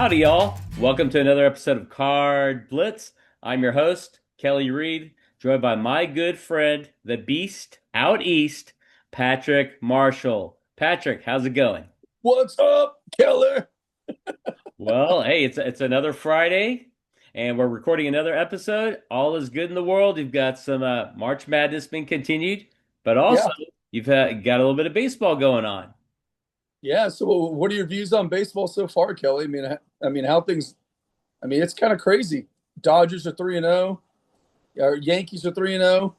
Howdy, y'all. Welcome to another episode of CardBlitz. I'm your host, Kelly Reed, joined by my good friend, the Beast out east, Patrick Marshall. Patrick, how's it going? What's up, Keller? Well, hey, it's another Friday, and we're recording another episode. All is good in the world. You've got some March Madness being continued, but also Yeah, you've got a little bit of baseball going on. yeah. So, what are your views on baseball so far, Kelly? I mean, how things? I mean, it's kind of crazy. Dodgers are 3-0. Our Yankees are 3-0.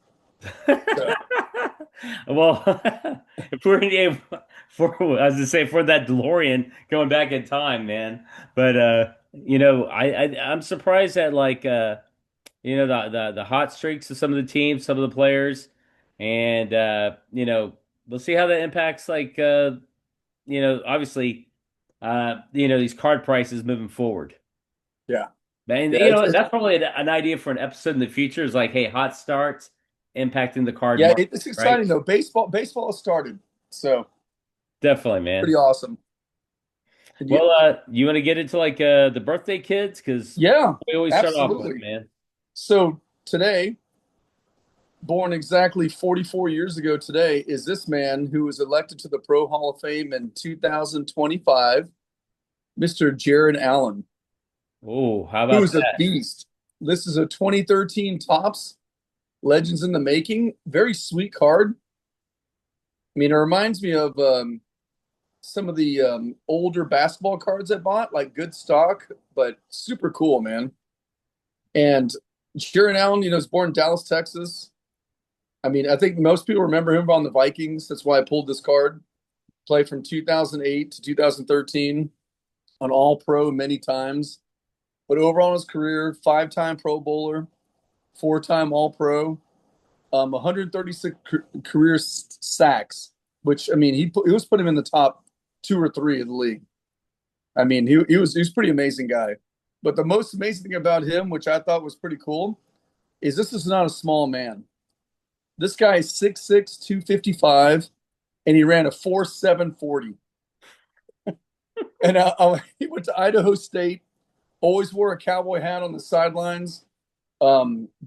So, Well, if we're in, for as I say, for that DeLorean going back in time, man. But I'm surprised at the hot streaks of some of the teams, some of the players, and we'll see how that impacts obviously these card prices moving forward. yeah, And yeah. that's probably an idea for an episode in the future is like, hey, hot starts impacting the card Yeah, market, it's right? exciting though. Baseball has started, so Definitely, man. pretty awesome. And Well, you want to get into the birthday kids? Because yeah, we always start off with, absolutely. man. So today, born exactly 44 years ago today, is this man who was elected to the Pro Hall of Fame in 2025, Mr. Jared Allen. Oh, how about Who's a that? beast. This is a 2013 Topps Legends in the Making. Very sweet card. I mean, it reminds me of some of the older basketball cards I bought, like good stock, but super cool, man. And Jaron Allen, is born in Dallas, Texas. I mean, I think most people remember him on the Vikings. That's why I pulled this card. Played from 2008 to 2013 on All Pro many times. But overall in his career, five-time Pro Bowler, four-time All Pro, 136 career sacks, which I mean, he was putting him in the top two or three of the league. I mean, he was pretty amazing guy. But the most amazing thing about him, which I thought was pretty cool, is this is not a small man. This guy is 6'6", 255, and he ran a 4.740. And he went to Idaho State. Always wore a cowboy hat on the sidelines.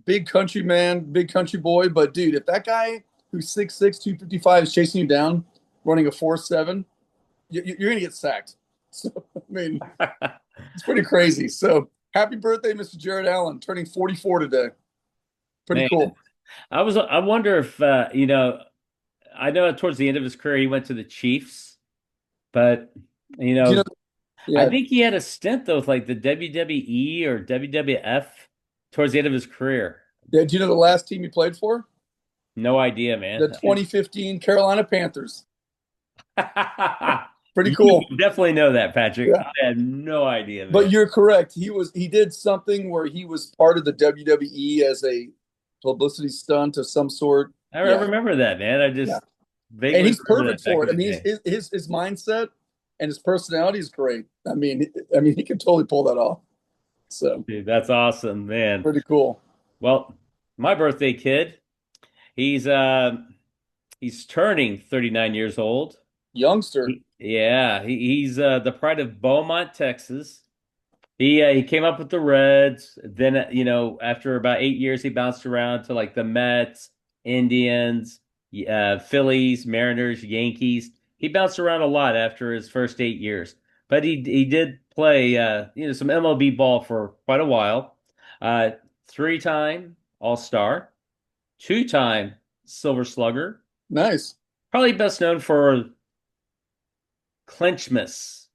Big country man, big country boy. But dude, if that guy who's 6'6", 255 is chasing you down, running a 4.7, you're gonna get sacked. So I mean, it's pretty crazy. So happy birthday, Mr. Jared Allen, turning 44 today. Pretty Man, cool. I wonder if I know towards the end of his career he went to the Chiefs, but you Do you know, know? I Yeah. think he had a stint though with like the WWE or WWF towards the end of his career. Yeah. Do you know the last team he played for? No idea, The man. 2015 Carolina Panthers. Pretty You cool. definitely know that, Patrick. Yeah. I had no idea, man. But you're correct. He did something where he was part of the WWE as a publicity stunt of some sort. I Yeah. remember that, man. I Yeah. just And vaguely he's remember perfect that back for in it. I the mean, day. his mindset and his personality is great. I mean, he can totally pull that off. So Dude, that's awesome, man. pretty cool. Well, my birthday kid, he's uh he's turning 39 years old. Youngster. Yeah, he's the pride of Beaumont, Texas. He came up with the Reds. Then after about 8 years, he bounced around to like the Mets, Indians, Phillies, Mariners, Yankees. He bounced around a lot after his first 8 years, but he did play some MLB ball for quite a while. Uh, Three-time All-Star, two-time Silver Slugger. Nice. Probably best known for Clinchmas.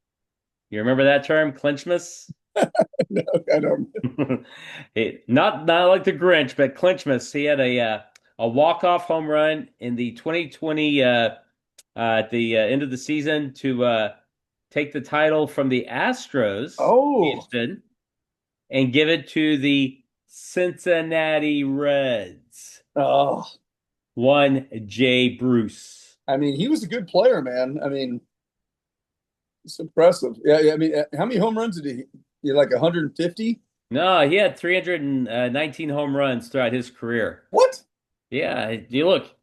You remember that term, Clinchmas? No, I don't. Not like the Grinch, but Clinchmas. He had a walk-off home run in the 2020 at the end of the season to take the title from the Astros, Oh, Houston, and give it to the Cincinnati Reds. oh. One Jay Bruce. I mean, he was a good player, man. I mean, it's impressive. Yeah. I mean, how many home runs did he? He like 150? No, he had 319 home runs throughout his career. What? Yeah, you look,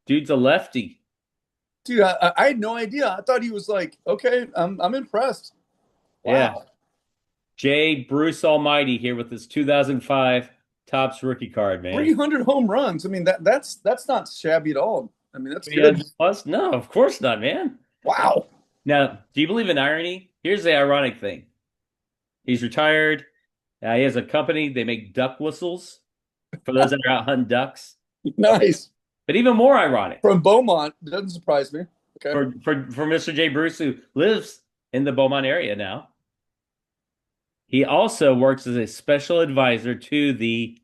dude's a lefty. Dude, I had no idea. I thought he was like, okay, I'm impressed. Yeah. Wow. Jay Bruce Almighty here with his 2005 Topps rookie card, man. 300 home runs. I mean, that's not shabby at all. I mean, that's good. 300 plus? No, of course not, man. Wow. Now, do you believe in irony? Here's the ironic thing. He's retired. He has a company. They make duck whistles for those that are out hunting ducks. Nice. But even more ironic From Beaumont, doesn't surprise me. Okay. for Mr. Jay Bruce, who lives in the Beaumont area now. He also works as a special advisor to the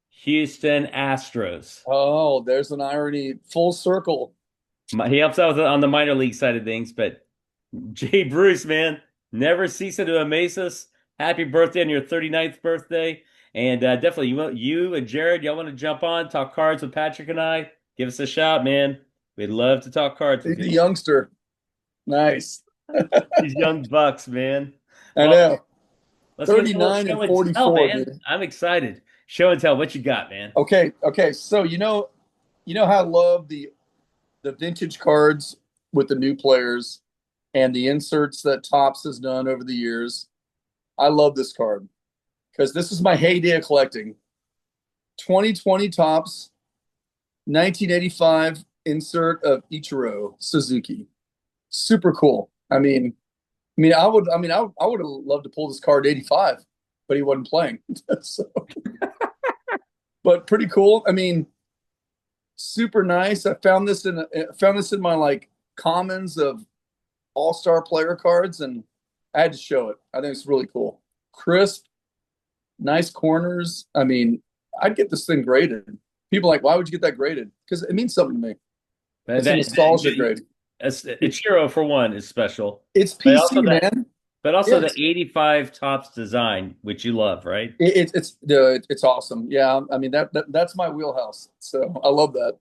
Houston Astros. Oh, there's an irony. Full circle. He helps out on the minor league side of things, but Jay Bruce, man, never ceasing to amaze us. Happy birthday on your 39th birthday. And definitely, you and Jared, y'all want to jump on, talk cards with Patrick and I? Give us a shout, man. We'd love to talk cards He's with a you. youngster. Nice. These young bucks, man. I Well, know. let's get to a little 39 show and and tell, 44, man. dude. I'm excited. Show and tell. What you got, man? Okay. So you know how I love the vintage cards with the new players and the inserts that Topps has done over the years. I love this card because this is my heyday of collecting. 2020 Topps, 1985 insert of Ichiro Suzuki. Super cool. I would have loved to pull this card 85, but he wasn't playing. So, but pretty cool. I mean, super nice. I found this in my like commons of all-star player cards, and I had to show it. I think it's really cool. Crisp, nice corners. I mean, I'd get this thing graded. People are like, why would you get that graded? Because it means something to me. It's a nostalgia grade. Ichiro for one is special. It's But PC, also that, man. but also the Yes. 85 Topps design, which you love, right? It's awesome. Yeah, I mean that's my wheelhouse. So I love that.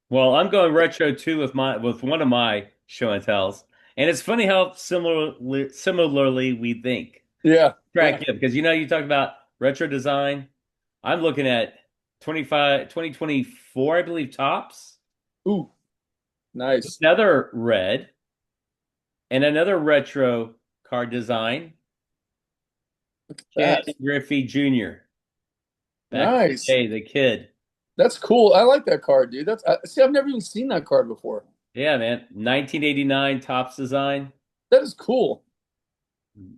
Well, I'm going retro too with one of my show and tells. And it's funny how similarly we think. Yeah, Crack yeah. you because you talk about retro design. I'm looking at 2024, I believe, Topps. Ooh, nice. Another red and another retro card design. Ken That Griffey Jr. Back in the nice. day, the kid. That's cool. I like that card, dude. See, I've never even seen that card before. Yeah, man. 1989 Topps design. That is cool. I mean,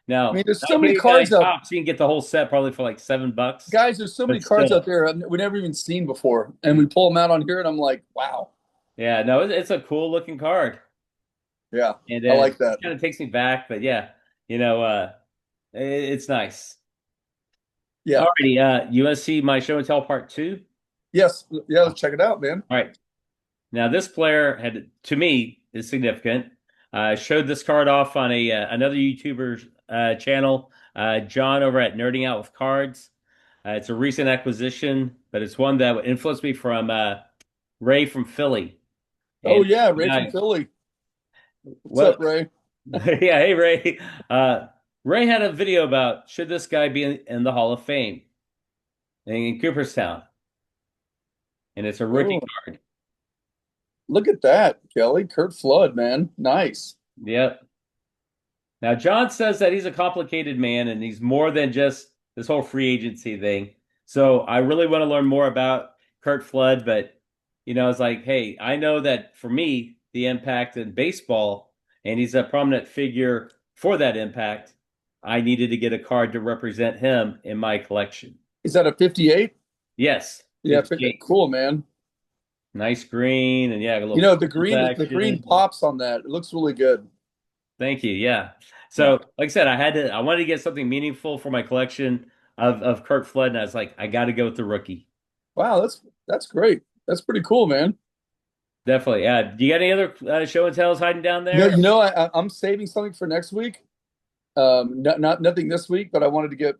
Now, there's so many cards 1989 out, Topps, you can get the whole set probably for like $7. guys. There's so many But cards out still, there we never even seen before, and we pull them out on here, and I'm like, wow. yeah, no, it's a cool looking card. Yeah, And I like it that. kind of takes me back, but yeah, it's nice. Yeah. Alrighty, you want to see my show and tell part two? Yes. Yeah. Let's check it out, man. All right. Now, this player had, to me, is significant. Showed this card off on a another YouTuber's channel, John over at Nerding Out with Cards. It's a recent acquisition, but it's one that influenced me from Ray from Philly. Oh And yeah, Ray from yeah, Philly. What's well, up, Ray? yeah, hey Ray. Ray had a video about should this guy be in the Hall of Fame in Cooperstown, and it's a rookie Oh, card. look at that, Kelly. Kurt Flood, man. Nice. Yep. Now, John says that he's a complicated man and he's more than just this whole free agency thing. So I really want to learn more about Kurt Flood, but it's like, hey, I know that for me, the impact in baseball, and he's a prominent figure for that impact. I needed to get a card to represent him in my collection. Is that a 58? Yes, Yeah, 58. cool, man. Nice green, and yeah, a You little know, the green action. pops on that. It looks really good. Thank you. Yeah. Yeah. So, like I said, I wanted to get something meaningful for my collection of Kurt Flood, and I was like, I got to go with the rookie. Wow, that's great. That's pretty cool, man. Definitely. Do you got any other show and tells hiding down there? I'm saving something for next week. Not nothing this week, but I wanted to get,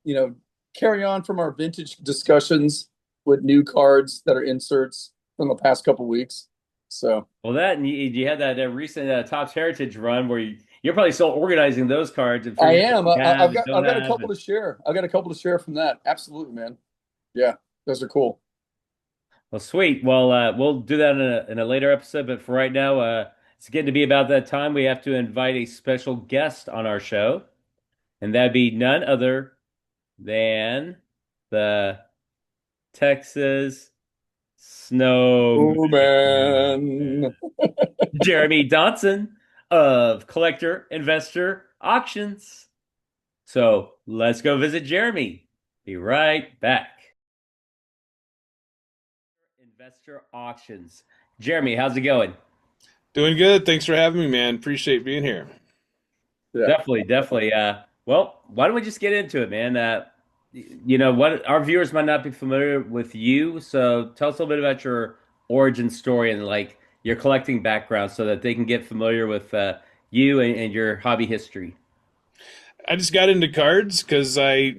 you know, carry on from our vintage discussions with new cards that are inserts from the past couple weeks. So Well, that and you had that recent Topps Heritage run where you're probably still organizing those cards and I figuring out am. what you have and I've don't got a have. couple to share. I've got a couple to share from that. Absolutely, man. Yeah, those are cool. Well, sweet. Well, we'll do that in a later episode, but for right now, it's getting to be about that time. We have to invite a special guest on our show. and that'd be none other than the Texas Snowman, Oh man. Jeremy Donson of Collector Investor Auctions. So let's go visit Jeremy. Be right back. Investor Auctions. Jeremy, how's it going? Doing good. Thanks for having me, man. Appreciate being here. Yeah. Definitely, definitely. Well, why don't we just get into it, man? What our viewers might not be familiar with you, so tell us a little bit about your origin story and like your collecting background, so that they can get familiar with you and your hobby history. I just got into cards because I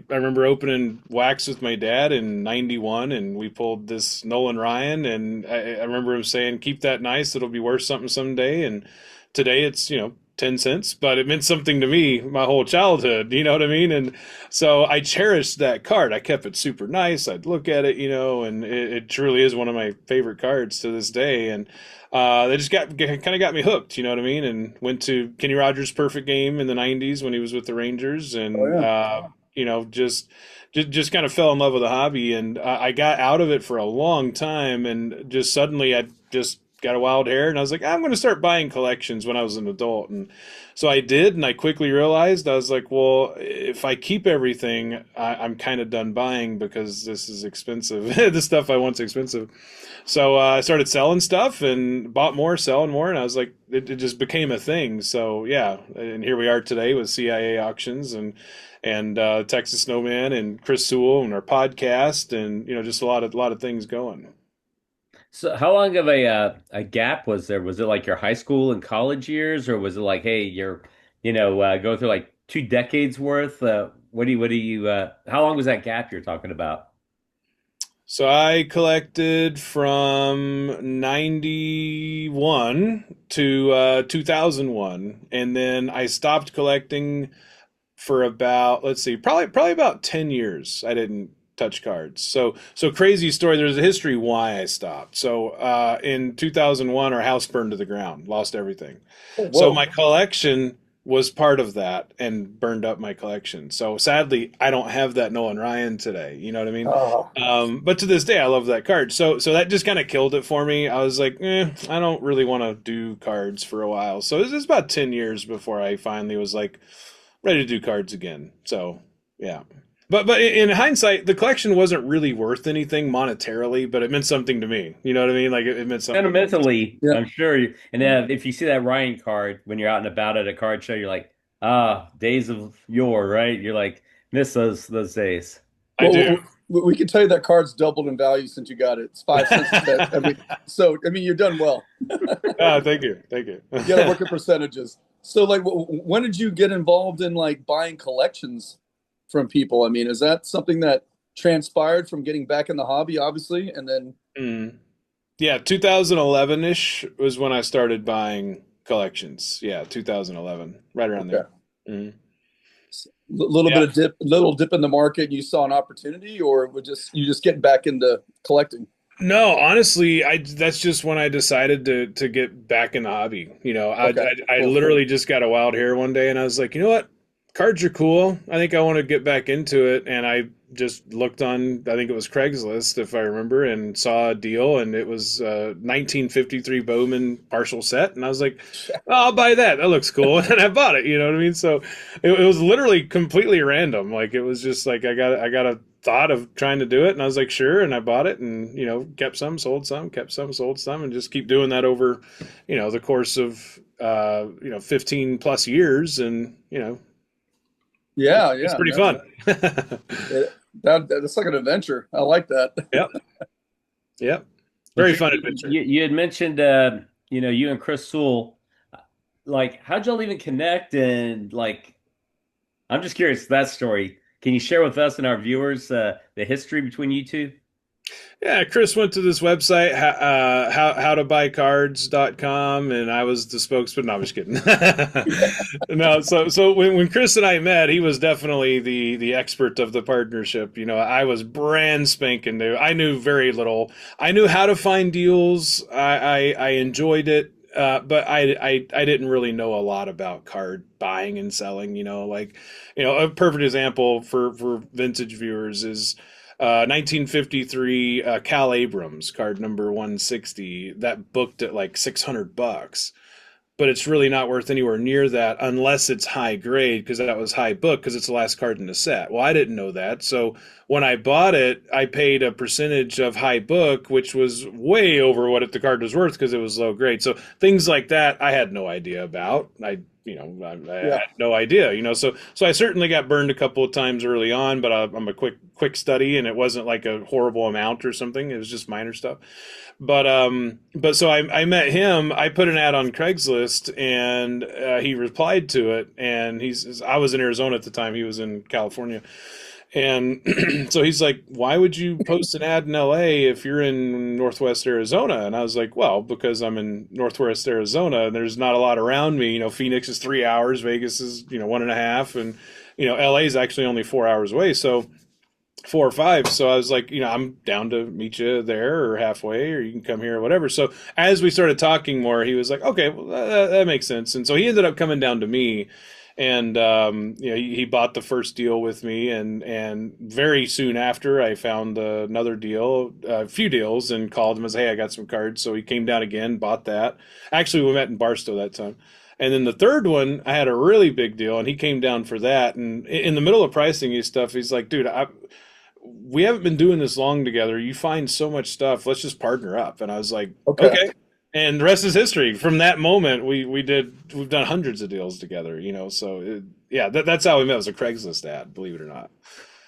remember opening wax with my dad in '91, and we pulled this Nolan Ryan, and I remember him saying, "Keep that nice; it'll be worth something someday." And today it's 10 cents, but it meant something to me my whole childhood. You know what I mean? And so I cherished that card. I kept it super nice. I'd look at it, and it truly is one of my favorite cards to this day. And they just kind of got me hooked, you know what I mean? And went to Kenny Rogers' perfect game in the '90s when he was with the Rangers, Oh and yeah. just kind of fell in love with the hobby. And I got out of it for a long time, and just suddenly I just got a wild hair, and I was like, I'm going to start buying collections when I was an adult. And so I did, and I quickly realized, I was like, well, if I keep everything, I'm kind of done buying because this is expensive. The stuff I want's expensive. So I started selling stuff and bought more, selling more, and I was like, it just became a thing. So yeah, and here we are today with CIA auctions and Texas Snowman and Chris Sewell and our podcast, and just a lot of things going. So, how long of a gap was there? Was it like your high school and college years, or was it like, hey, you're, go through like 2 decades worth? How long was that gap you're talking about? So I collected from '91 to 2001, and then I stopped collecting for about, let's see, probably about 10 years. I didn't touch cards. So crazy story. There's a history why I stopped. So in 2001, our house burned to the ground, lost everything. Oh, So whoa. my collection was part of that and burned up my collection. So sadly, I don't have that Nolan Ryan today. You know what I mean? Oh, But to this day, I love that card. So that just kind of killed it for me. I was like, I don't really want to do cards for a while. So it was about 10 years before I finally was like ready to do cards again. So yeah. But in hindsight, the collection wasn't really worth anything monetarily, but it meant something to me. You know what I mean? Like it meant something to me. Sentimentally, yeah. I'm sure. And if you see that Ryan card when you're out and about at a card show, you're like, days of yore, right? You're like, miss those days. I do. We can tell you that card's doubled in value since you got it. It's 5 cents a set. You're done well. Thank you, thank you. You got to work at percentages. So, like, when did you get involved in like buying collections from people? I mean, is that something that transpired from getting back in the hobby, obviously, and then Mm. Yeah, 2011-ish was when I started buying collections. Yeah, 2011, right around okay, there. Mm. little bit Yeah. of little dip in the market, and you saw an opportunity, or you just getting back into collecting? No, honestly, I that's just when I decided to get back in the hobby. Okay, I cool. literally just got a wild hair one day, and I was like, you know what? Cards are cool. I think I want to get back into it, and I just looked on, I think it was Craigslist, if I remember, and saw a deal, and it was 1953 Bowman partial set, and I was like, oh, I'll buy that. That looks cool, and I bought it. You know what I mean? So it was literally completely random. Like it was just like I got a thought of trying to do it, and I was like, sure, and I bought it, and kept some, sold some, kept some, sold some, and just keep doing that over the course of 15 plus years, and Yeah, it's yeah, pretty no, fun. that's like an adventure. I like that. Yep, yep, And very Jeremy, fun adventure. you had mentioned, you and Chris Sewell. Like, how'd y'all even connect? And like, I'm just curious that story. Can you share with us and our viewers the history between you two? Yeah, Chris went to this website, howtobuycards.com, and I was the spokesman. No, I'm just kidding. No, so when Chris and I met, he was definitely the expert of the partnership. I was brand spanking new. I knew very little. I knew how to find deals. I enjoyed it. but I didn't really know a lot about card buying and selling. Like, a perfect example for vintage viewers is 1953 Cal Abrams card number 160 that booked at like $600, but it's really not worth anywhere near that unless it's high grade because that was high book because it's the last card in the set. Well, I didn't know that. So when I bought it, I paid a percentage of high book, which was way over what the card was worth because it was low grade. So things like that, I had no idea about. I Yeah. had no idea, so I certainly got burned a couple of times early on, but I'm a quick study and it wasn't like a horrible amount or something. It was just minor stuff. But so I met him. I put an ad on Craigslist, and he replied to it. And I was in Arizona at the time. He was in California, and so he's like, "Why would you post an ad in LA if you're in Northwest Arizona?" And I was like, "Well, because I'm in Northwest Arizona, and there's not a lot around me. Phoenix is 3 hours, Vegas is 1.5, and LA is actually only 4 hours away. So." 4 or 5. So I was like, I'm down to meet you there or halfway, or you can come here or whatever. So as we started talking more, he was like, okay, well, that makes sense. And so he ended up coming down to me, and he bought the first deal with me, and very soon after, I found another deal, a few deals, and called him and said, hey, I got some cards. So he came down again, bought that. Actually, we met in Barstow that time. And then the third one, I had a really big deal, and he came down for that. And in the middle of pricing his stuff, he's like, dude, we haven't been doing this long together. You find so much stuff. Let's just partner up. And I was like, Okay. okay. And the rest is history. From that moment, we've done hundreds of deals together, So that's how we met. It was a Craigslist ad, believe it or not.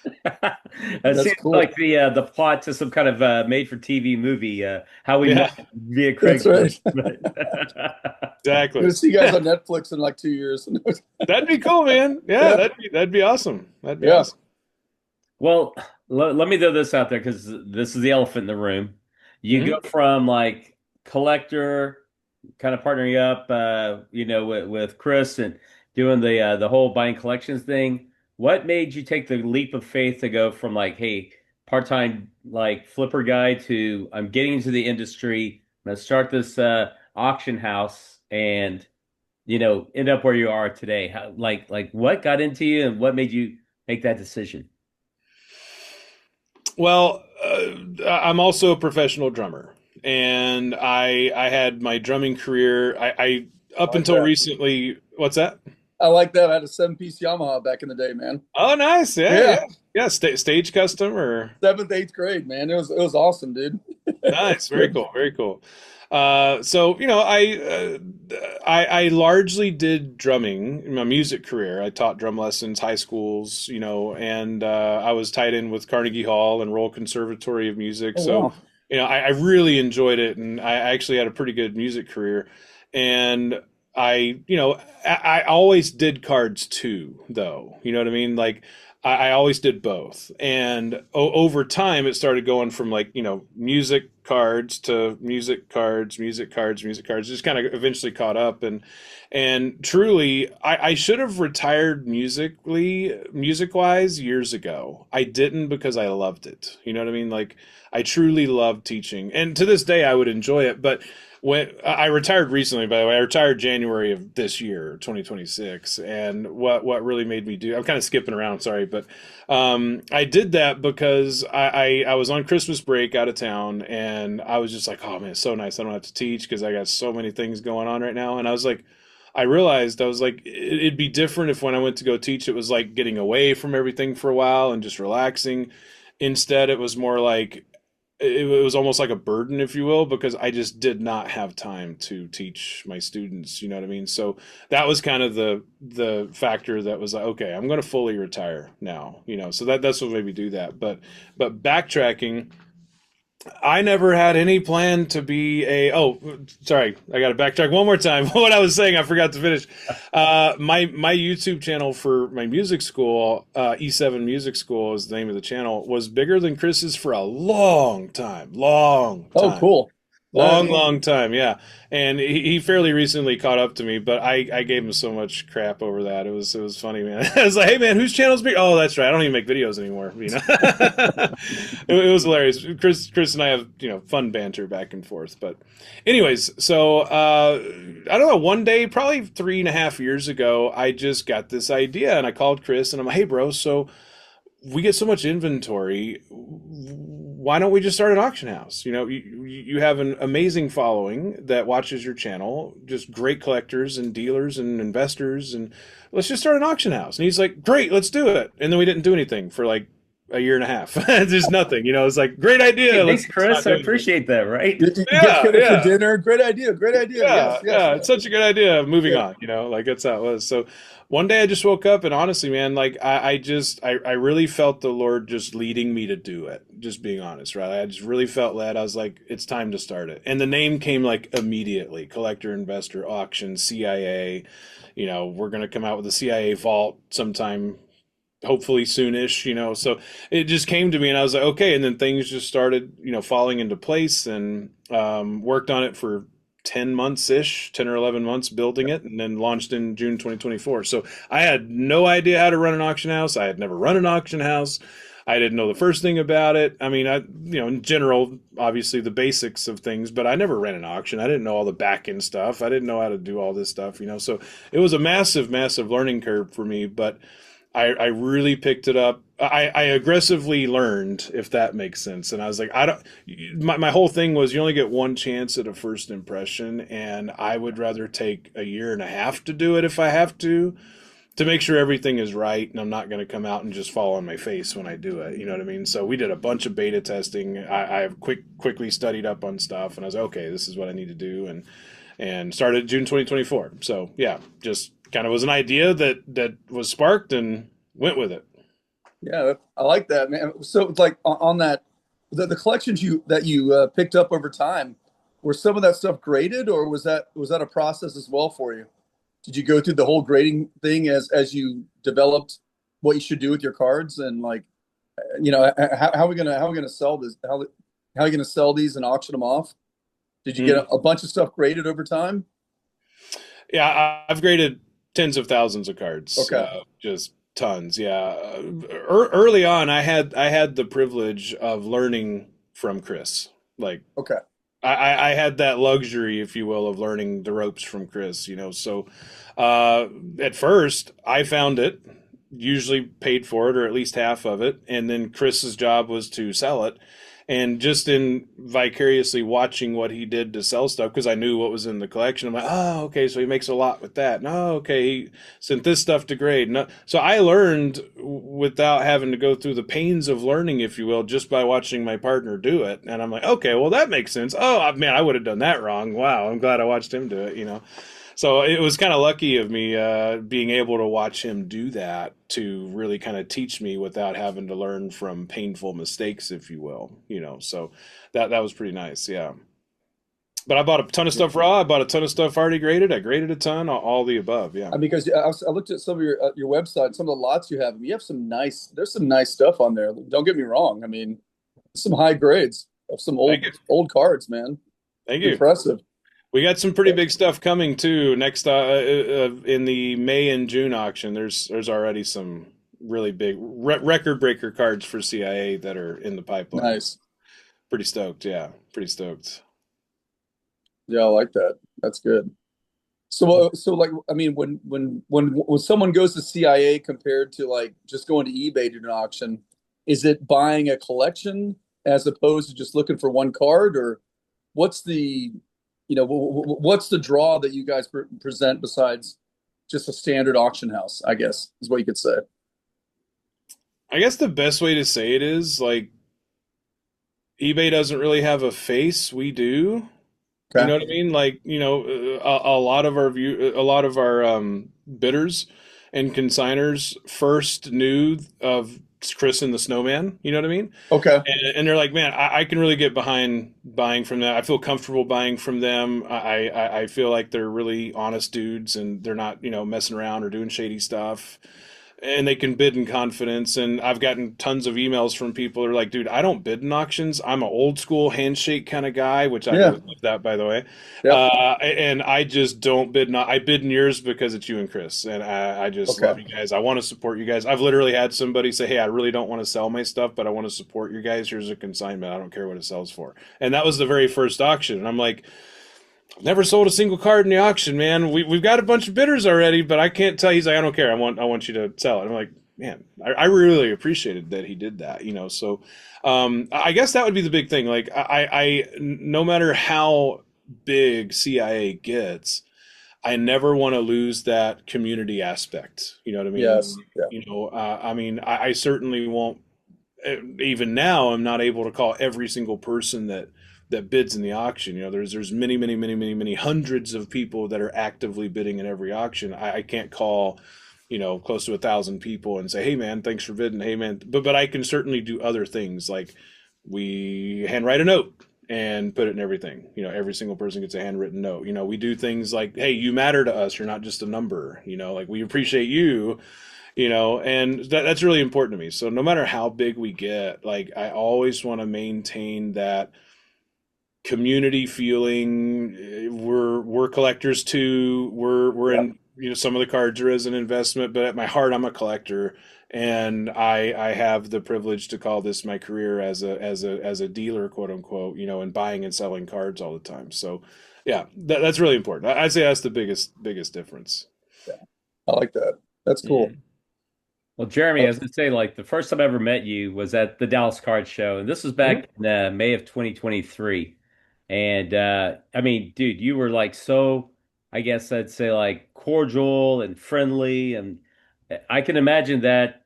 It That's seems cool. like the plot to some kind of made-for-TV movie. How we Yeah, met via That's Craigslist. right. exactly. Gonna see you guys on Netflix in like 2 years. That'd be cool, man. Yeah, Yeah. that'd be awesome. That'd be Yeah. awesome. Well, let me throw this out there because this is the elephant in the room. You Hmm. go from like collector, kind of partnering up, with Chris and doing the whole buying collections thing. What made you take the leap of faith to go from like, hey, part-time like flipper guy to I'm getting into the industry. I'm gonna start this auction house and end up where you are today. How, like what got into you and what made you make that decision? Well, I'm also a professional drummer, and I had my drumming career. I I up like until that. recently. What's that? I like that. I had a 7-piece Yamaha back in the day, man. Oh, nice. Yeah, Yeah. yeah, yeah. Stage custom or Seventh, eighth grade, man. It was awesome, dude. nice. Very cool. Very cool. So I largely did drumming in my music career. I taught drum lessons, high schools, and I was tied in with Carnegie Hall and Royal Conservatory of Music. Oh So wow. I really enjoyed it, and I actually had a pretty good music career. And I always did cards too, though. You know what I mean? Like I always did both. And over time, it started going from like, music cards to music cards, music cards, music cards, just kind of eventually caught up. And truly, I should have retired music wise years ago. I didn't because I loved it. You know what I mean? Like I truly loved teaching. And to this day, I would enjoy it. But when I retired recently, by the way, I retired January of this year, 2026. And what really made me do, I'm kind of skipping around, sorry, but I did that because I was on Christmas break out of town, and I was just like, oh man, it's so nice. I don't have to teach because I got so many things going on right now. And I was like, I realized I was like, it'd be different if when I went to go teach, it was like getting away from everything for a while and just relaxing. Instead, it was more like it was almost like a burden, if you will, because I just did not have time to teach my students. You know what I mean? So that was kind of the factor that was like, okay, I'm going to fully retire now. So that's what made me do that. But backtracking, I never had any plan to be a. Oh, sorry, I got to backtrack one more time. What I was saying, I forgot to finish. My YouTube channel for my music school, E7 Music School is the name of the channel, was bigger than Chris's for a long time. Long Oh, time. cool. Long time, yeah. And he fairly recently caught up to me, but I gave him so much crap over that. It was funny, man. I was like, hey man, whose channel's big? Oh, that's right. I don't even make videos anymore. It was hilarious. Chris and I have, fun banter back and forth. But anyways, so I don't know, one day, probably 3.5 years ago, I just got this idea and I called Chris and I'm like, hey bro, so we get so much inventory. Why don't we just start an auction house? You have an amazing following that watches your channel, just great collectors and dealers and investors, and let's just start an auction house. And he's like, great, let's do it. And then we didn't do anything for like a year and a half. Just nothing. It's like, great idea. Hey, thanks, Chris. I appreciate that, right? You get Yeah, together yeah. for dinner. Great idea. Great idea. Yeah, Yes. it's such a good idea. Moving Yeah. on, like that's how it was. So one day I just woke up and honestly, man, like I really felt the Lord just leading me to do it. Just being honest, right? I just really felt led. I was like, it's time to start it. And the name came like immediately: Collector, Investor, Auction, CIA. We're gonna come out with the CIA Vault sometime, hopefully soonish. So it just came to me and I was like, okay. And then things just started, falling into place, and worked on it for 10 months ish, 10 or 11 months building it, and then launched in June 2024. So I had no idea how to run an auction house. I had never run an auction house. I didn't know the first thing about it. I mean, in general, obviously the basics of things, but I never ran an auction. I didn't know all the back end stuff. I didn't know how to do all this stuff, so it was a massive, massive learning curve for me, but I really picked it up. I aggressively learned, if that makes sense. And I was like, my whole thing was you only get one chance at a first impression. And I would rather take a year and a half to do it if I have to make sure everything is right. And I'm not going to come out and just fall on my face when I do it. You know what I mean? So we did a bunch of beta testing. I have quickly studied up on stuff and I was like, okay, this is what I need to do. And started June 2024. So yeah, just kind of was an idea that was sparked and went with it. Yeah, I like that, man. So it's like on that, the collections that you picked up over time, were some of that stuff graded, or was that a process as well for you? Did you go through the whole grading thing as you developed what you should do with your cards, and like, how are we gonna sell this? How are you gonna sell these and auction them off? Did you get a bunch of stuff graded over time? Yeah, I've graded tens of thousands of cards. Okay. Just tons. Yeah. Early on, I had the privilege of learning from Chris. Like, Okay. I had that luxury, if you will, of learning the ropes from Chris. So at first I found it, usually paid for it or at least half of it, and then Chris's job was to sell it. And just in vicariously watching what he did to sell stuff, because I knew what was in the collection, I'm like, oh, okay, so he makes a lot with that. No, okay, he sent this stuff to grade. No, so I learned without having to go through the pains of learning, if you will, just by watching my partner do it. And I'm like, okay, well, that makes sense. Oh, man, I would have done that wrong. Wow, I'm glad I watched him do it. So it was kind of lucky of me being able to watch him do that to really kind of teach me without having to learn from painful mistakes, if you will. So that was pretty nice, yeah. But I bought a ton of stuff raw. I bought a ton of stuff already graded. I graded a ton, all the above, yeah. Because I looked at some of your website, some of the lots you have. You have there's some nice stuff on there. Don't get me wrong. I mean, some high grades of some old cards, man. Thank you. Impressive. We got some pretty big stuff coming too. Next, in the May and June auction, there's already some really big record breaker cards for CIA that are in the pipeline. Nice. Pretty stoked, yeah. Pretty stoked. Yeah, I like that. That's good. So like, I mean, when someone goes to CIA compared to like just going to eBay to do an auction, is it buying a collection as opposed to just looking for one card, or what's the draw that you guys present besides just a standard auction house, I guess, is what you could say. I guess the best way to say it is like eBay doesn't really have a face. We do. Okay. You know what I mean? Like, a lot of our bidders and consigners first knew of Chris and the Snowman. You know what I mean? Okay. And they're like, man, I can really get behind buying from them. I feel comfortable buying from them. I feel like they're really honest dudes and they're not, messing around or doing shady stuff. and they can bid in confidence. And I've gotten tons of emails from people who are like, dude, I don't bid in auctions. I'm an old school handshake kind of guy, which I Yeah. really love that, by the way. Yep. And I just don't bid. I bid in yours because it's you and Chris, and I just Okay. love you guys. I want to support you guys. I've literally had somebody say, hey, I really don't want to sell my stuff, but I want to support you guys. Here's a consignment. I don't care what it sells for. And that was the very first auction. And I'm like, never sold a single card in the auction, man. We've got a bunch of bidders already, but I can't tell. He's like, I don't care. I want you to sell it. I'm like, man, I really appreciated that he did that, you know. So I guess that would be the big thing. Like I no matter how big CIA gets, I never want to lose that community aspect. You know what I mean? Yes. Yeah. You know, I mean, I certainly won't. Even now, I'm not able to call every single person that bids in the auction. You know, there's many hundreds of people that are actively bidding in every auction. I can't call, you know, close to 1,000 people and say, hey man, thanks for bidding. Hey man, but I can certainly do other things, like we handwrite a note and put it in everything. You know, every single person gets a handwritten note. You know, we do things like, hey, you matter to us. You're not just a number. You know, like we appreciate you. You know, and that's really important to me. So no matter how big we get, like I always want to maintain that community feeling. We're collectors too. We're Yeah. in, you know, some of the cards are as an investment, but at my heart I'm a collector, and I have the privilege to call this my career as a dealer, quote unquote, you know, and buying and selling cards all the time. So yeah, that's really important. I'd say that's the biggest difference. Yeah. I like that. That's Yeah. cool. Well, Jeremy, Uh, I was gonna say, like the first time I ever met you was at the Dallas Card Show, and this was mhm. back in May of 2023. And I mean, dude, you were like so, I guess I'd say like cordial and friendly, and I can imagine that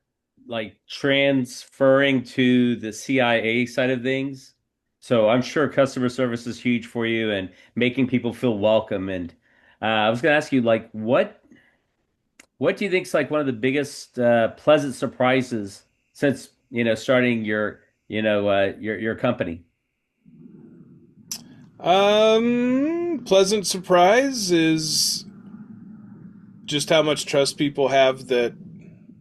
like transferring to the CIA side of things. So I'm sure customer service is huge for you and making people feel welcome. And I was gonna ask you, like, what do you think is like one of the biggest pleasant surprises since, starting your company? Pleasant surprise is just how much trust people have that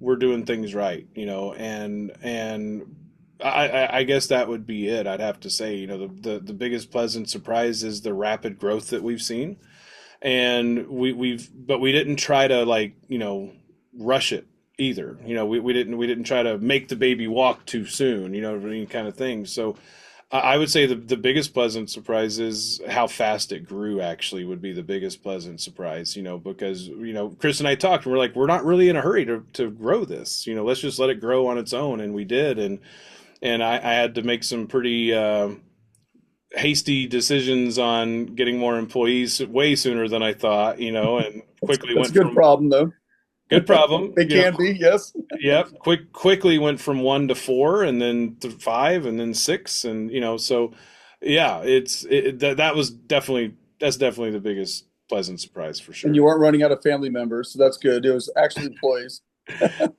we're doing things right, you know, and I guess that would be it. I'd have to say, you know, the biggest pleasant surprise is the rapid growth that we've seen, and but we didn't try to, like, you know, rush it either. You know, we didn't try to make the baby walk too soon, you know, any kind of thing. So I would say the biggest pleasant surprise is how fast it grew, actually, would be the biggest pleasant surprise, you know, because, you know, Chris and I talked and we're like, we're not really in a hurry to grow this, you know, let's just let it grow on its own. And we did. And I had to make some pretty hasty decisions on getting more employees way sooner than I thought, you know, and quickly That's a went good from problem, though. good problem, It you know, can be, yes. yep. Quickly went from one to four, and then to five, and then six, and you know, so yeah, that's definitely the biggest pleasant surprise for And sure. you weren't running out of family members, so that's good. It was actually employees.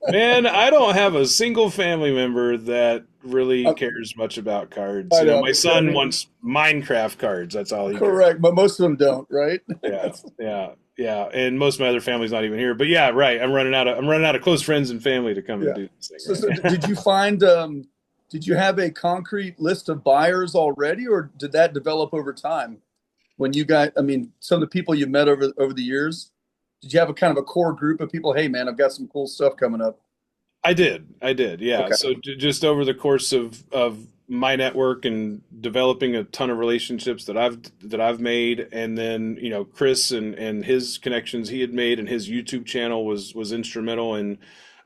Man, I don't have a single family member that really Uh, cares much about cards. I You know, know. my I son mean, wants Minecraft cards. That's all he cares. correct, but most of them don't, right? Yeah, yeah, yeah. And most of my other family's not even here. But yeah, right. I'm running out of close friends and family to come and Yeah. do this thing, So right? did you find did you have a concrete list of buyers already, or did that develop over time? When you got, I mean, some of the people you met over the years, did you have a kind of a core group of people? Hey, man, I've got some cool stuff coming up. I did, yeah. Okay. So just over the course of my network and developing a ton of relationships that I've made, and then, you know, Chris and his connections he had made, and his YouTube channel was instrumental in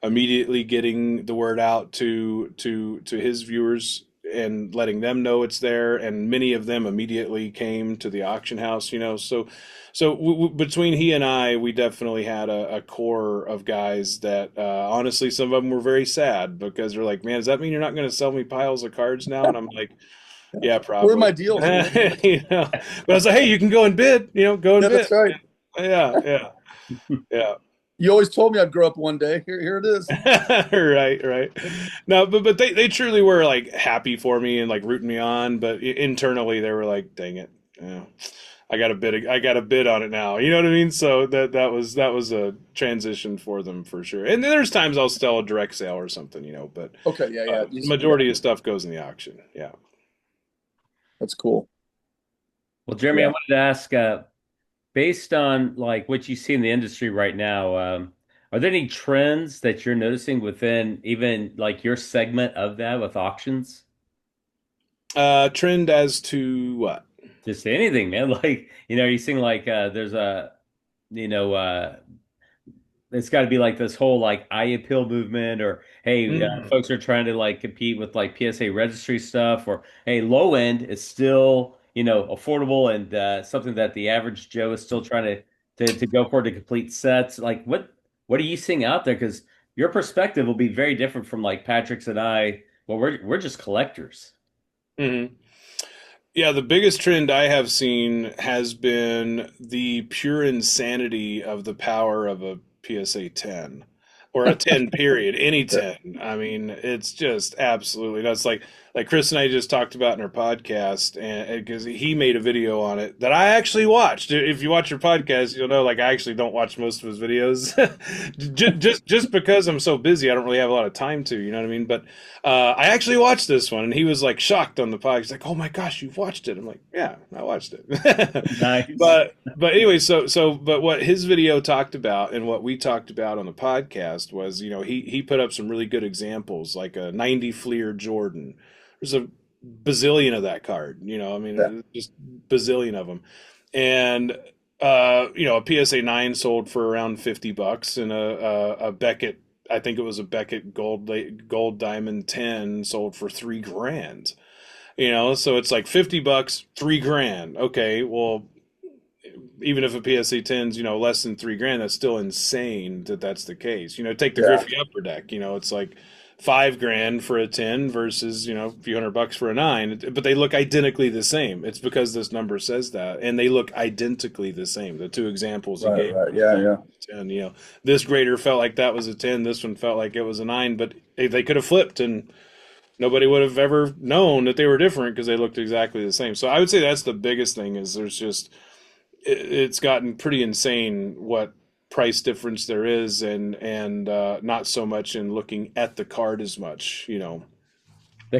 immediately getting the word out to his viewers and letting them know it's there, and many of them immediately came to the auction house, you know. So between he and I, we definitely had a core of guys that, honestly, some of them were very sad because they're like, man, does that mean you're not going to sell me piles of cards now? And I'm like, yeah, Where are probably. my deals, man? You know, but I was like, hey, you can go and bid, you know, go and Yeah, bid. that's right. Yeah, yeah, yeah. You always told me I'd grow up one day. Here it is. Right, right. No, but they truly were like happy for me and like rooting me on, but internally they were like, dang it. Yeah. I got a bid on it now. You know what I mean? So that was a transition for them for sure. And then there's times I'll sell a direct sale or something, but Okay, yeah, yeah. the majority of stuff goes in the auction. Yeah. That's cool. Well, Jeremy, I Yeah. wanted to ask, based on like what you see in the industry right now, are there any trends that you're noticing within even like your segment of that with auctions? Trend as to what? Just anything, man. Like, you're seeing like there's a, you know, it's got to be like this whole like eye appeal movement, or hey, Mm. folks are trying to like compete with like PSA registry stuff, or hey, low end is still affordable and something that the average Joe is still trying to go for to complete sets. Like what are you seeing out there? Because your perspective will be very different from like Patrick's and I. Well, we're just collectors. Mhm. Yeah, the biggest trend I have seen has been the pure insanity of the power of a PSA 10 or a 10 period, any 10. I mean, it's just absolutely nuts. Like Chris and I just talked about in our podcast, and because he made a video on it that I actually watched. If you watch your podcast, you'll know like I actually don't watch most of his videos, just because I'm so busy. I don't really have a lot of time to, you know what I mean? But I actually watched this one, and he was like shocked on the podcast. He's like, "Oh my gosh, you've watched it?" I'm like, "Yeah, I watched it." Nice. But anyway, but what his video talked about and what we talked about on the podcast was, he put up some really good examples, like a 90 Fleer Jordan. There's a bazillion of that card, I Yeah. mean, just bazillion of them, and a PSA 9 sold for around $50, and a Beckett. I think it was a Beckett gold diamond 10 sold for 3 grand. So it's like $50, 3 grand. Okay, well, even if a PSA 10's, less than 3 grand, that's still insane that that's the case. Take the Yeah. Griffey Upper Deck. It's like 5 grand for a 10 versus, a few $100 for a 9, but they look identically the same. It's because this number says that, and they look identically the same. The two examples he Right, gave, right. Yeah, yeah. 10, this grader felt like that was a 10, this one felt like it was a 9, but they could have flipped and nobody would have ever known that they were different because they looked exactly the same. So I would say that's the biggest thing is there's just it's gotten pretty insane what price difference there is, and not so much in looking at the card as much. They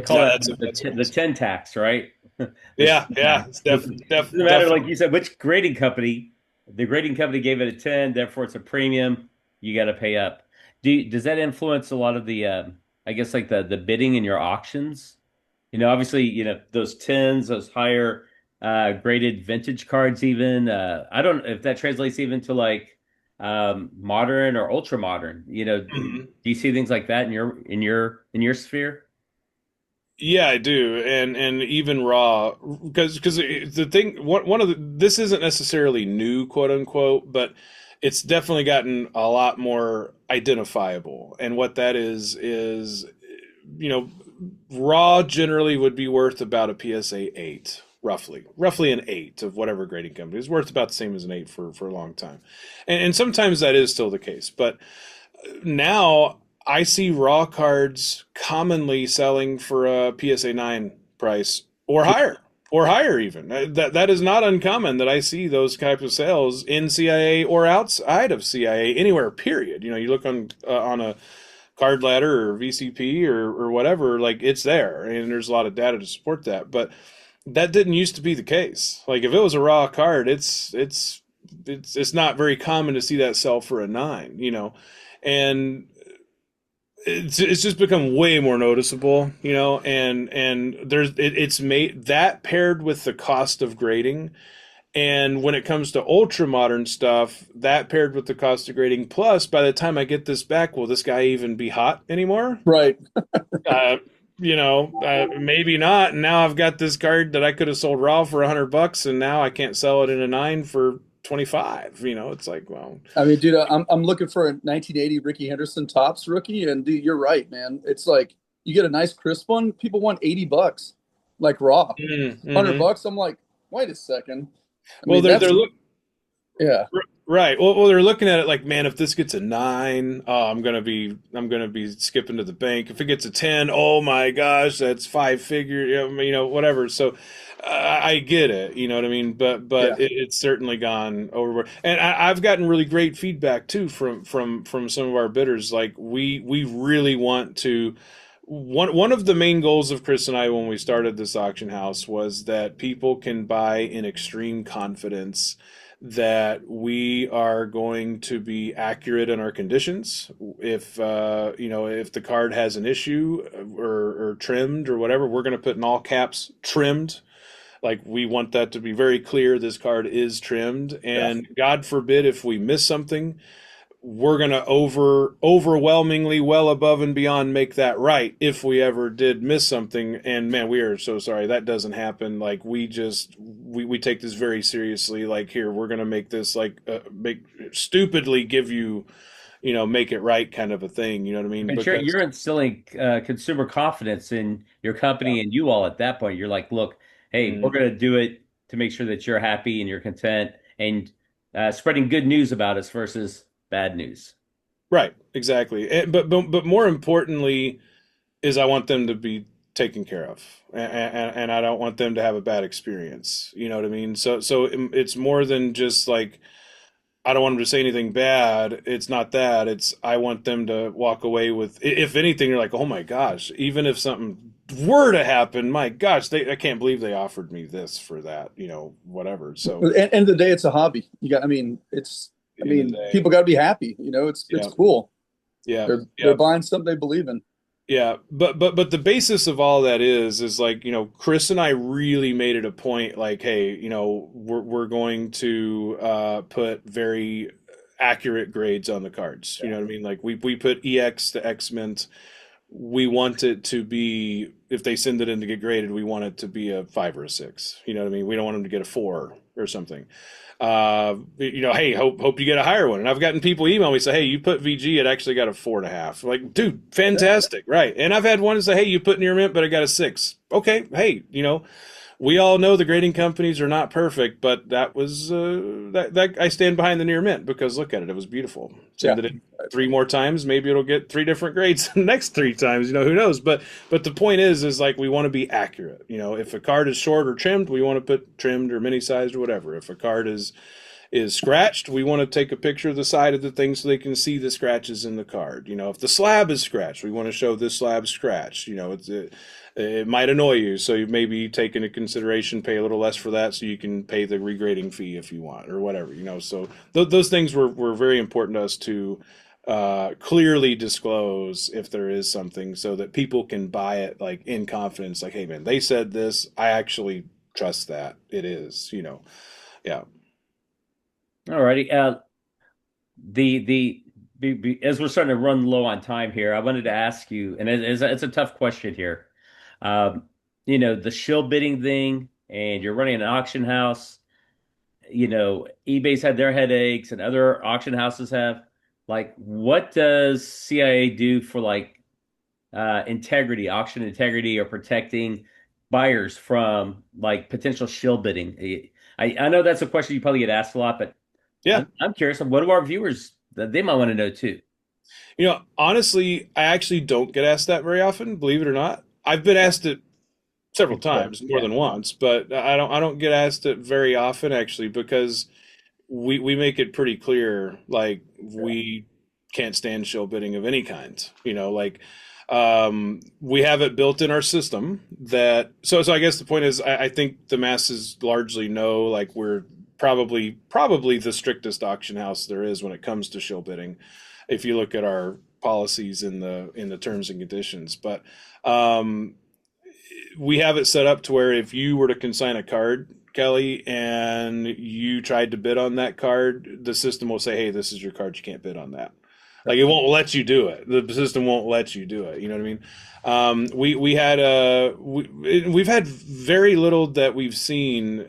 call That, that that's that's the amazing. 10 tax, right? The 10 Yeah, yeah, tax. it's Doesn't matter, like definitely. you said, which grading company. The grading company gave it a 10, therefore it's a premium. You got to pay up. Does that influence a lot of the, I guess, like the bidding in your auctions? Obviously, those 10s, those higher graded vintage cards, even. I don't know if that translates even to like modern or ultra modern. Do Mhm. you see things like that in your sphere? Yeah, I do, and even raw, because the thing one of this isn't necessarily new, quote unquote, but it's definitely gotten a lot more identifiable. And what that is, you know raw generally would be worth about a PSA 8, roughly an 8 of whatever grading company is worth about the same as an 8 for a long time, and sometimes that is still the case, but now I see raw cards commonly selling for a PSA 9 price or higher even. That is not uncommon that I see those type of sales in CIA or outside of CIA anywhere. Period. You look on a card ladder or VCP or whatever, like it's there, and there's a lot of data to support that. But that didn't used to be the case. Like if it was a raw card, it's not very common to see that sell for a 9. And it's just become way more noticeable, and it's made that paired with the cost of grading, and when it comes to ultra modern stuff, that paired with the cost of grading, plus by the time I get this back, will this guy even be hot anymore? Right. Uh, maybe not. And now I've got this card that I could have sold raw for $100, and now I can't sell it in a 9 for 25. It's like, well, I mean, dude, I'm looking for a 1980 Ricky Henderson Topps rookie, and dude, you're right, man. It's like you get a nice crisp one, people want $80, like raw. hundred mm-hmm. bucks. I'm like, wait a second. I Well, mean, they're that's look yeah, right. Well, they're looking at it like, man, if this gets a 9, oh, I'm gonna be skipping to the bank. If it gets a 10, oh my gosh, that's 5 figure, whatever. So, I get it, you know what I mean, Yeah. but it's certainly gone overboard. And I've gotten really great feedback too from some of our bidders. Like we really want to. One of the main goals of Chris and I when we started this auction house was that people can buy in extreme confidence that we are going to be accurate in our conditions. If if the card has an issue or trimmed or whatever, we're going to put in all caps trimmed. Like we want that to be very clear. This card is trimmed, Yeah. and God forbid if we miss something, we're going to overwhelmingly well above and beyond make that right if we ever did miss something. And man, we are so sorry that doesn't happen. Like we take this very seriously. Like here, we're going to make this like make stupidly give you, make it right kind of a thing. You know what I mean? But you're Because instilling consumer confidence in your Yeah. company and you all at that point. You're like, look, hey, we're mm, going to do it to make sure that you're happy and you're content and spreading good news about us versus bad news. right, exactly. But more importantly is I want them to be taken care of, and I don't want them to have a bad experience. You know what I mean? So it's more than just like I don't want them to say anything bad. It's not that. It's I want them to walk away with, if anything, you're like, oh my gosh, even if something were to happen, my gosh, I can't believe they offered me this for that, whatever. So At the end of the day, it's a hobby. at the end of the day, People got to be happy. It's yeah, cool. yeah, They're yeah. buying something they believe in. Yeah, but the basis of all that is like, Chris and I really made it a point like, hey, we're going to put very accurate grades on the cards. You Yeah. know what I mean? Like we put EX to X Mint. We want it to be, if they send it in to get graded, we want it to be a 5 or a 6. You know what I mean? We don't want them to get a 4 or something. Hey, hope you get a higher one. And I've gotten people email me say, hey, you put VG, it actually got a 4.5. Like, dude, fantastic, right? And I've had one say, hey, you put near mint, but I got a 6. Okay, hey, we all know the grading companies are not perfect, but that was that I stand behind the near mint because look at it, it was beautiful. Yeah. Send it in 3 more times, maybe it'll get 3 different grades the next 3 times. Who knows? But the point is like we want to be accurate. If a card is short or trimmed, we want to put trimmed or mini sized or whatever. If a card is scratched, we want to take a picture of the side of the thing so they can see the scratches in the card. If the slab is scratched, we want to show this slab scratched. It might annoy you, so you maybe take into consideration, pay a little less for that, so you can pay the regrading fee if you want, or whatever. So those things were very important to us to clearly disclose if there is something, so that people can buy it like in confidence. Like, hey man, they said this. I actually trust that it is. Yeah. All righty. As we're starting to run low on time here, I wanted to ask you, and it's a tough question here. Um, the shill bidding thing, and you're running an auction house. eBay's had their headaches, and other auction houses have. Like, what does CIA do for like integrity, auction integrity, or protecting buyers from like potential shill bidding? I know that's a question you probably get asked a lot, but Yeah. I'm curious. What do our viewers that they might want to know too? Honestly, I actually don't get asked that very often, believe it or not. I've been asked it several times, more Yeah. than once, but I don't get asked it very often actually because we make it pretty clear like Yeah. we can't stand shill bidding of any kind. Like we have it built in our system that so I guess the point is I think the masses largely know like we're probably the strictest auction house there is when it comes to shill bidding if you look at our policies in the terms and conditions. But um, we have it set up to where if you were to consign a card, Kelly, and you tried to bid on that card, the system will say, "Hey, this is your card. You can't bid on that." Like it won't let you do it. The system won't let you do it. You know what I mean? We've had very little that we've seen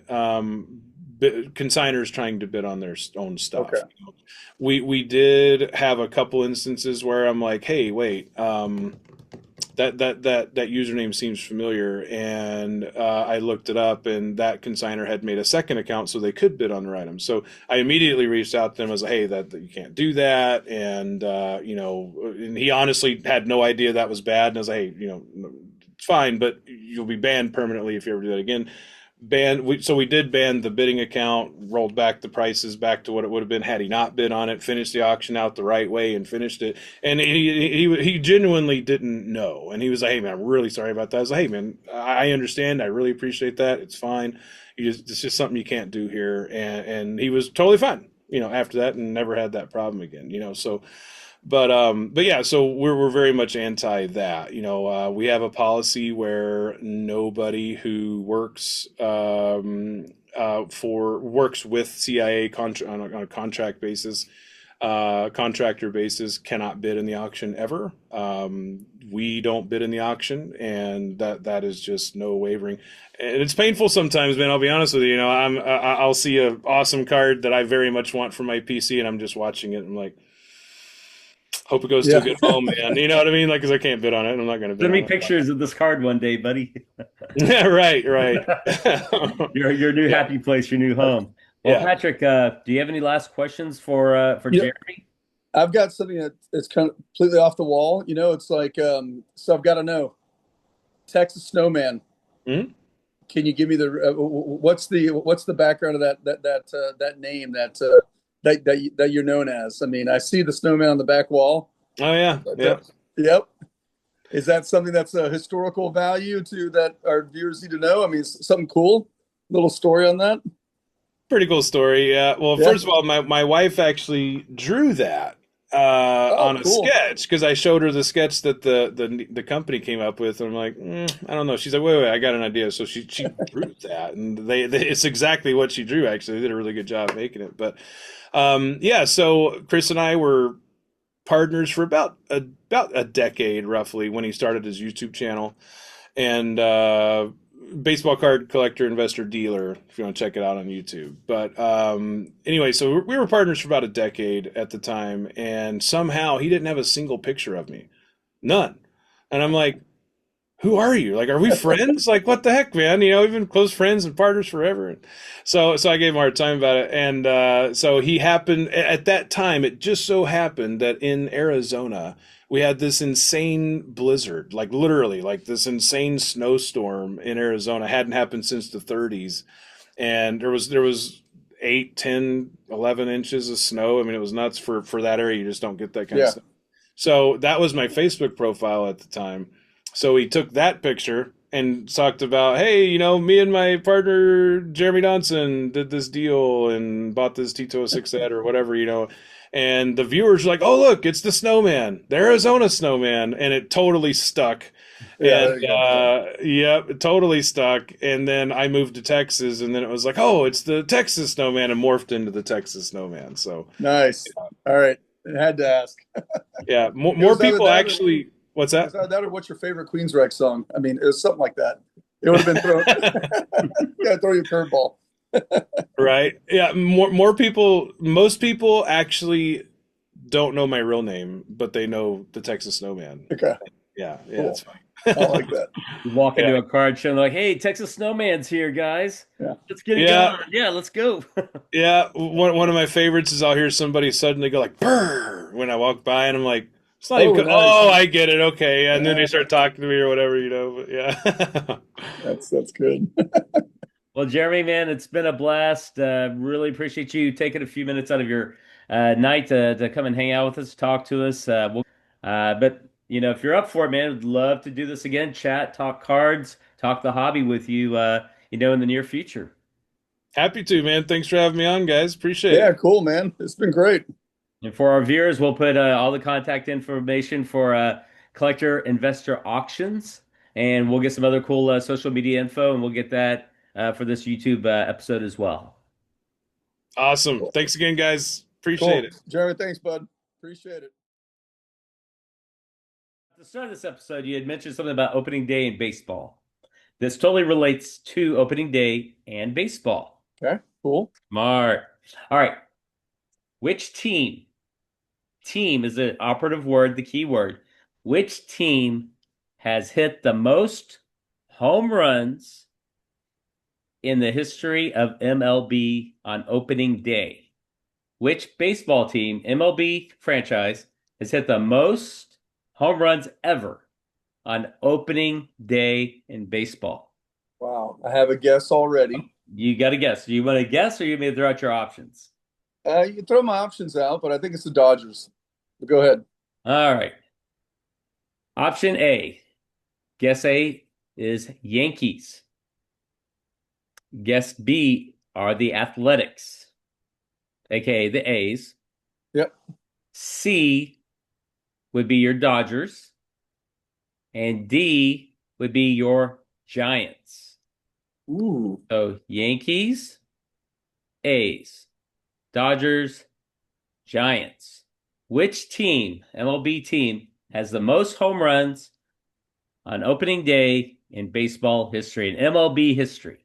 consigners trying to bid on their own stuff. Okay. We did have a couple instances where I'm like, hey, wait, that username seems familiar, and I looked it up, and that consigner had made a second account so they could bid on their items. So I immediately reached out to them as, hey, that you can't do that, and and he honestly had no idea that was bad, and I was like, hey, it's fine, but you'll be banned permanently if you ever do that again. so we did ban the bidding account, rolled back the prices back to what it would have been had he not bid on it, finished the auction out the right way and finished it. And he genuinely didn't know. And he was like, "Hey man, I'm really sorry about that." I was like, "Hey man, I understand. I really appreciate that. It's fine. It's just something you can't do here." And he was totally fine, after that, and never had that problem again, so. But yeah, so we're very much anti that. We have a policy where nobody who works with CIA on a contract basis, contractor basis, cannot bid in the auction ever. We don't bid in the auction, and that is just no wavering. And it's painful sometimes, man. I'll be honest with you. I'll see an awesome card that I very much want for my PC, and I'm just watching it, and I'm like, hope it goes to a good home, man. You know what I mean? Like, because I can't bid on it. I'm not going to bid Send on me it. pictures of this card one day, buddy. Yeah, right. Your new happy place, your new home. Well, Yeah. Patrick, do you have any last questions for Jeremy? I've got something that's kind of completely off the wall. It's like, so I've got to know, Texas Snowman. Hmm? Can you give me what's the background of that name that you're known as? I mean, I see the snowman on the back wall. Oh yeah. Yep. Is that something that's a historical value that our viewers need to know? I mean, something cool, little story on that. Pretty cool story. Yeah. Well, first of all, my wife actually drew that on a sketch, because I showed her the sketch that the company came up with, and I'm like, I don't know. She's like, wait, I got an idea. So she drew that, and it's exactly what she drew. Actually, they did a really good job making it. But yeah, so Chris and I were partners for about a decade, roughly, when he started his YouTube channel, and baseball card collector, investor, dealer, if you want to check it out on YouTube. But anyway, so we were partners for about a decade at the time, and somehow he didn't have a single picture of me. None. And I'm like, who are you? Like, are we friends? Like, what the heck, man? We've been close friends and partners forever. And so I gave him a hard time about it. And so he happened, at that time, it just so happened that in Arizona, we had this insane blizzard, like literally, like this insane snowstorm in Arizona. Hadn't happened since the 30s. And there was 8, 10, 11 inches of snow. I mean, it was nuts for that area. You just don't get that kind of stuff. So that was my Facebook profile at the time. So he took that picture and talked about, hey, me and my partner, Jeremy Donson, did this deal and bought this T206 or whatever, And the viewers were like, oh, look, it's the snowman, the Arizona snowman. And it totally stuck. It totally stuck. And then I moved to Texas, and then it was like, oh, it's the Texas snowman, and morphed into the Texas snowman. So nice. All right. I had to ask. Yeah. More people actually. What's that? That or what's your favorite Queensryche song? I mean, it was something like that. It would have been thrown. Yeah, throw your curveball. Right. Yeah. Most people actually don't know my real name, but they know the Texas Snowman. Okay. Yeah. Cool. That's fine. I like that. You walk into a card show and they're like, hey, Texas Snowman's here, guys. Yeah. Let's get it going. Yeah, let's go. Yeah. One of my favorites is I'll hear somebody suddenly go like, brr, when I walk by, and I'm like, it's not even. Nice. Oh, I get it. Okay, and then they start talking to me or whatever, But yeah, that's good. Well, Jeremy, man, it's been a blast. Really appreciate you taking a few minutes out of your night to come and hang out with us, talk to us. But if you're up for it, man, I'd love to do this again. Chat, talk cards, talk the hobby with you. In the near future. Happy to, man. Thanks for having me on, guys. Appreciate it. Yeah, cool, man. It's been great. And for our viewers, we'll put all the contact information for collector investor auctions, and we'll get some other cool social media info, and we'll get that for this YouTube episode as well. Awesome. Cool. Thanks again, guys. Appreciate it. Jeremy, thanks, bud. Appreciate it. At the start of this episode, you had mentioned something about opening day in baseball. This totally relates to opening day and baseball. Okay, cool. Smart. All right. Which team is the operative word, the key word. Which team has hit the most home runs in the history of MLB on opening day? Which baseball team, MLB franchise, has hit the most home runs ever on opening day in baseball? Wow. I have a guess already. You got to guess. Do you want to guess or you may throw out your options? You can throw my options out, but I think it's the Dodgers. But go ahead. All right. Option A. Guess A is Yankees. Guess B are the Athletics, aka the A's. Yep. C would be your Dodgers, and D would be your Giants. Ooh. So Yankees, A's, Dodgers, Giants. Which team, MLB team, has the most home runs on opening day in baseball history, in MLB history?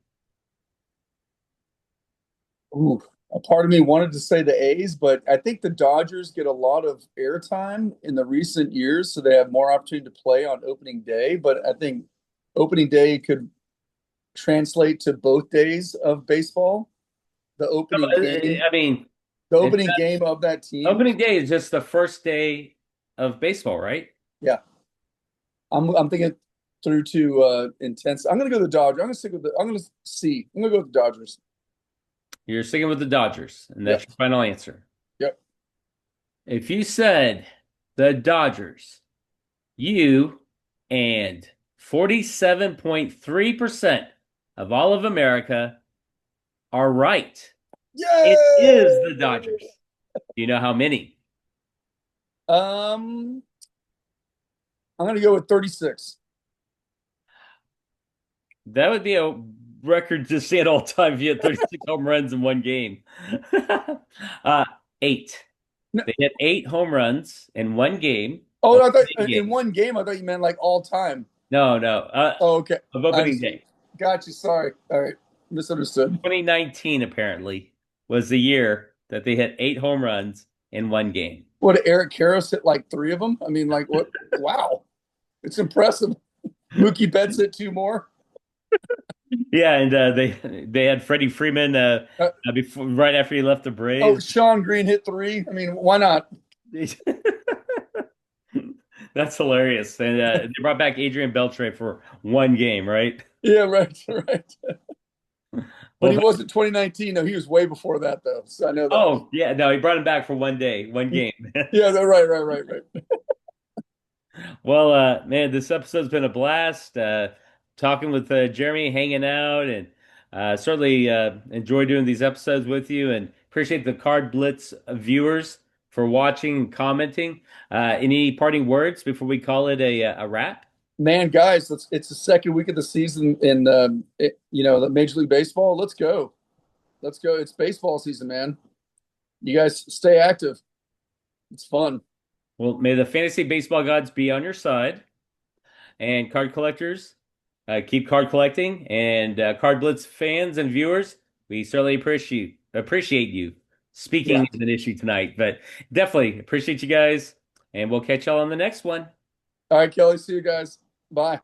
Ooh. A part of me wanted to say the A's, but I think the Dodgers get a lot of airtime in the recent years, so they have more opportunity to play on opening day. But I think opening day could translate to both days of baseball. The opening game, I mean, the it's opening game of that team. opening day is just the first day of baseball, right? Yeah, I'm thinking through to intense. I'm gonna go the Dodgers. I'm gonna stick with the. I'm gonna see. I'm gonna go with the Dodgers. You're sticking with the Dodgers, and that's Yep. your final answer. Yep. If you said the Dodgers, you and 47.3% of all of America are right. It is the Dodgers. Yay! Do you know how many? Um, I'm gonna go with 36. That would be a record to see at all time if you had 36 home runs in one game. uh, eight. No, They hit 8 home runs in one game, oh, I thought opening in game. one game. I thought you meant like all time. No, no, Oh, okay. of I opening day. got you. Sorry. All right. Misunderstood. 2019 apparently was the year that they hit 8 home runs in one game. What, Eric Karros hit like three of them? I mean, like what? Wow. It's impressive. Mookie Betts hit two more. Yeah, and they had Freddie Freeman Uh, before right after he left the oh, Braves. Sean Green hit three. I mean, why not? That's hilarious. And they brought back Adrian Beltre for one game, right? Yeah, right, right. But Well, he wasn't 2019. No, he was way before that, though. So I know that. oh yeah, no, he brought him back for one day, one game. Yeah, right, right, right, right. Well, man, this episode's been a blast. Talking with Jeremy, hanging out, and certainly enjoy doing these episodes with you. And appreciate the Card Blitz viewers for watching and commenting. Any parting words before we call it a wrap? Man, guys, it's the second week of the season in the Major League Baseball. Let's go. Let's go. It's baseball season, man. You guys stay active. It's fun. Well, may the fantasy baseball gods be on your side, and card collectors, keep card collecting, and Card Blitz fans and viewers, we certainly appreciate you Yeah. speaking as an issue tonight. But definitely appreciate you guys, and we'll catch y'all on the next one. All right, Kelly. See you guys. Bye.